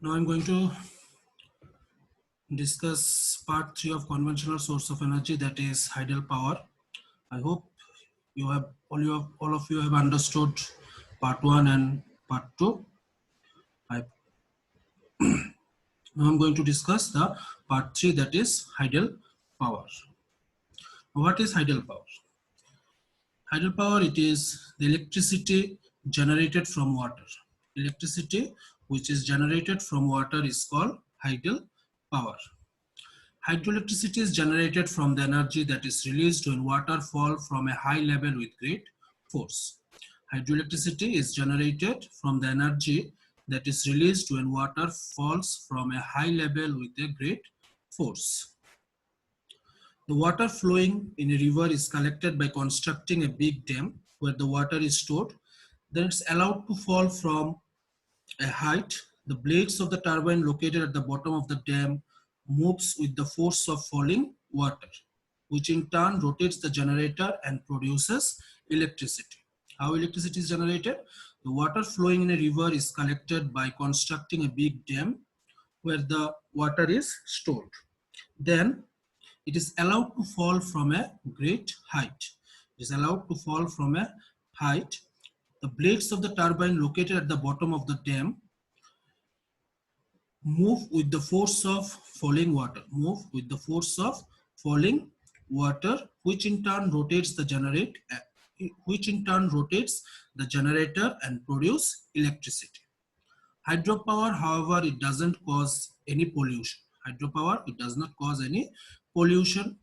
Now I'm going to discuss part 3 of conventional source of energy, that is hydel power. I hope all of you have understood part 1 and part 2. I, Now I'm going to discuss the part 3, that is hydel power. What is hydel power? Hydel power, it is the electricity generated from water. Electricity which is generated from water is called hydel power. Hydroelectricity is generated from the energy that is released when water falls from a high level with great force. Hydroelectricity is generated from the energy that is released when water falls from a high level with a great force. The water flowing in a river is collected by constructing a big dam where the water is stored. Then it's allowed to fall from a height. The blades of the turbine located at the bottom of the dam moves with the force of falling water, which in turn rotates the generator and produces electricity. How electricity is generated? The water flowing in a river is collected by constructing a big dam where the water is stored. Then it is allowed to fall from a great height. It is allowed to fall from a height. The blades of the turbine located at the bottom of the dam move with the force of falling water, which in turn rotates the generator and produce electricity. Hydropower, however, it doesn't cause any pollution. Hydropower, it does not cause any pollution.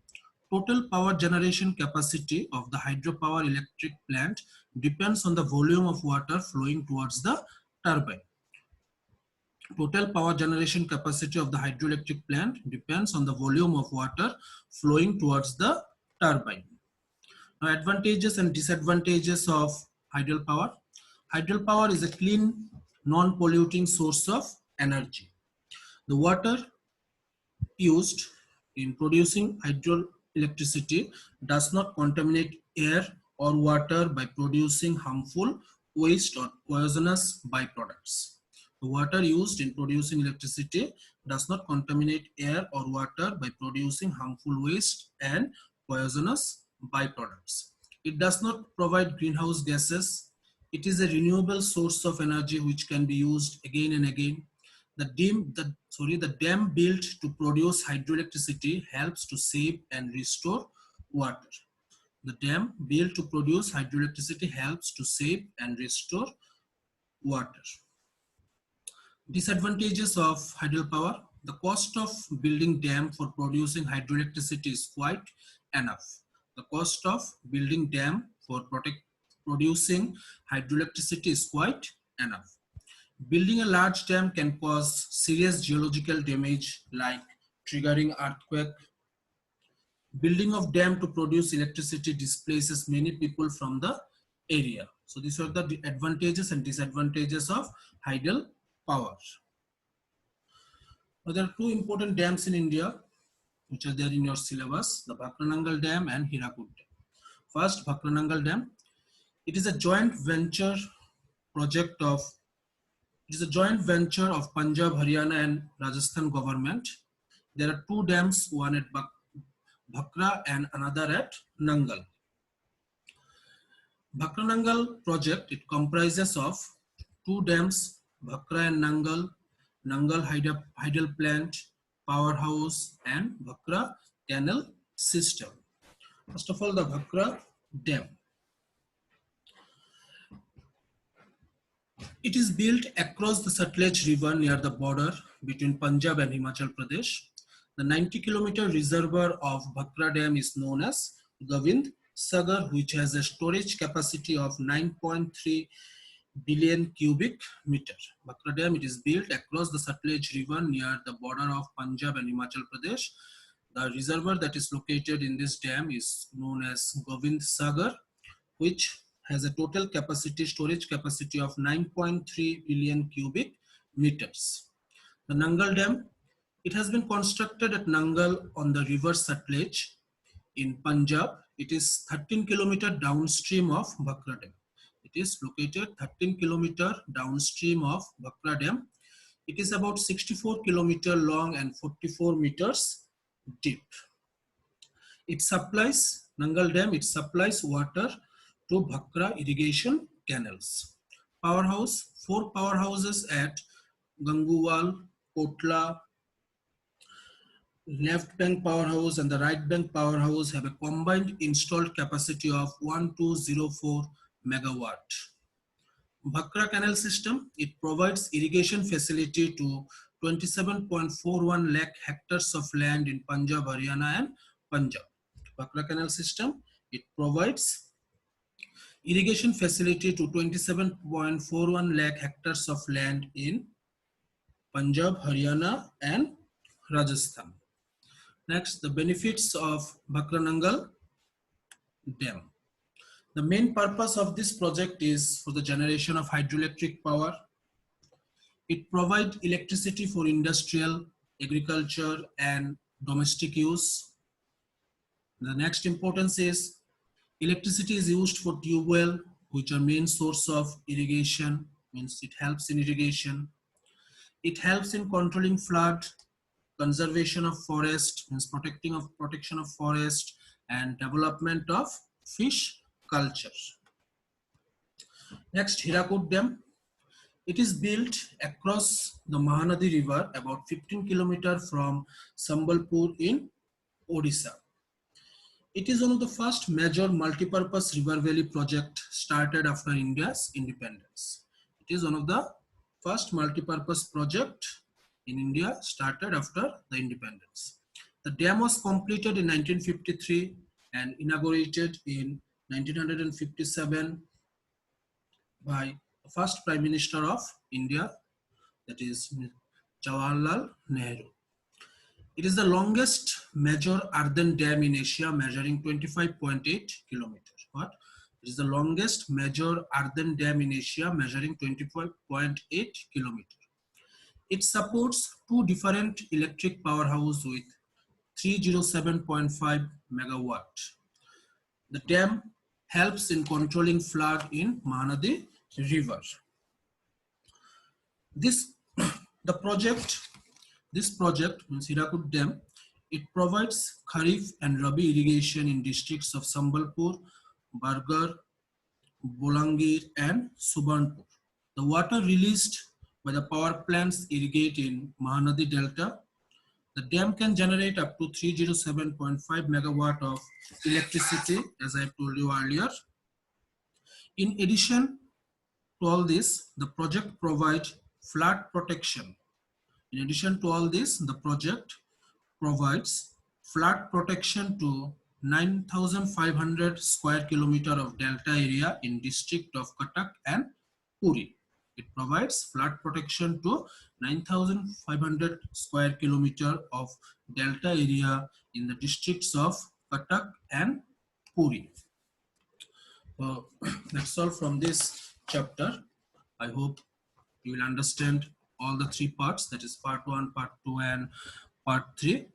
Total power generation capacity of the hydropower electric plant depends on the volume of water flowing towards the turbine. Total power generation capacity of the hydroelectric plant depends on the volume of water flowing towards the turbine. Now, advantages and disadvantages of hydel power. Hydel power is a clean, non-polluting source of energy. The water used in producing hydroelectricity does not contaminate air or water by producing harmful waste or poisonous byproducts. The water used in producing electricity does not contaminate air or water by producing harmful waste and poisonous byproducts. It does not provide greenhouse gases. It is a renewable source of energy which can be used again and again. The dam built to produce hydroelectricity helps to save and restore water. The dam built to produce hydroelectricity helps to save and restore water. Disadvantages of hydropower. The cost of building dam for producing hydroelectricity is quite enough. The cost of building dam for producing hydroelectricity is quite enough. Building a large dam can cause serious geological damage like triggering earthquake. Building of dam to produce electricity displaces many people from the area. So these are the advantages and disadvantages of hydel power. Now, there are two important dams in India which are there in your syllabus, the Bhakranangal Dam and Hirakud Dam. First, Bhakranangal Dam. It is a joint venture of Punjab, Haryana and Rajasthan government. There are two dams, one at Bhakra and another at Nangal. Bhakranangal project, it comprises of two dams, Bhakra and Nangal, Nangal Hydel Plant, Powerhouse and Bhakra Canal System. First of all, the Bhakra Dam. It is built across the Sutlej River near the border between Punjab and Himachal Pradesh. The 90-kilometer reservoir of Bhakra Dam is known as Govind Sagar, which has a storage capacity of 9.3 billion cubic meter. Bhakra Dam, it is built across the Sutlej River near the border of Punjab and Himachal Pradesh. The reservoir that is located in this dam is known as Govind Sagar, which has a total storage capacity of 9.3 billion cubic meters. The Nangal Dam, it has been constructed at Nangal on the river Sutlej in Punjab. It is 13 km downstream of Bhakra Dam. It is located 13 km downstream of Bhakra Dam. It is about 64 kilometers long and 44 meters deep. It supplies, Nangal Dam, it supplies water to Bhakra irrigation canals. Powerhouse, 4 powerhouses at Ganguwal, Kotla, left bank powerhouse and the right bank powerhouse have a combined installed capacity of 1204 megawatt. Bhakra Canal System, it provides irrigation facility to 27.41 lakh hectares of land in Punjab, Haryana and Punjab. Bhakra Canal System, it provides irrigation facility to 27.41 lakh hectares of land in Punjab, Haryana and Rajasthan. Next, the benefits of Bhakra Nangal Dam. The main purpose of this project is for the generation of hydroelectric power. It provides electricity for industrial, agriculture and domestic use. The next importance is electricity is used for tube well, which are main source of irrigation, means it helps in irrigation. It helps in controlling flood, conservation of forest, means protection of forest and development of fish culture. Next, Hirakud Dam. It is built across the Mahanadi River about 15 kilometers from Sambalpur in Odisha. It is one of the first major multi-purpose river valley project started after India's independence. It is one of the first multi-purpose project in India started after the independence. The dam was completed in 1953 and inaugurated in 1957 by the first Prime Minister of India, that is Jawaharlal Nehru. It is the longest major earthen dam in Asia, measuring 25.8 kilometers. What? It is the longest major earthen dam in Asia, measuring 25.8 kilometers. It supports two different electric powerhouses with 307.5 megawatt. The dam helps in controlling flood in Mahanadi River. This project means Hirakud Dam. It provides Kharif and Rabi irrigation in districts of Sambalpur, Bargarh, Bolangir and Subarnpur. The water released by the power plants irrigate in Mahanadi Delta. The dam can generate up to 307.5 megawatt of electricity, as I told you earlier. In addition to all this, the project provides flood protection. In addition to all this, the project provides flood protection to 9,500 square kilometer of delta area in district of Cuttack and Puri. It provides flood protection to 9,500 square kilometer of delta area in the districts of Cuttack and Puri. That's all from this chapter. I hope you will understand all the three parts, that is part 1, part 2 and part 3.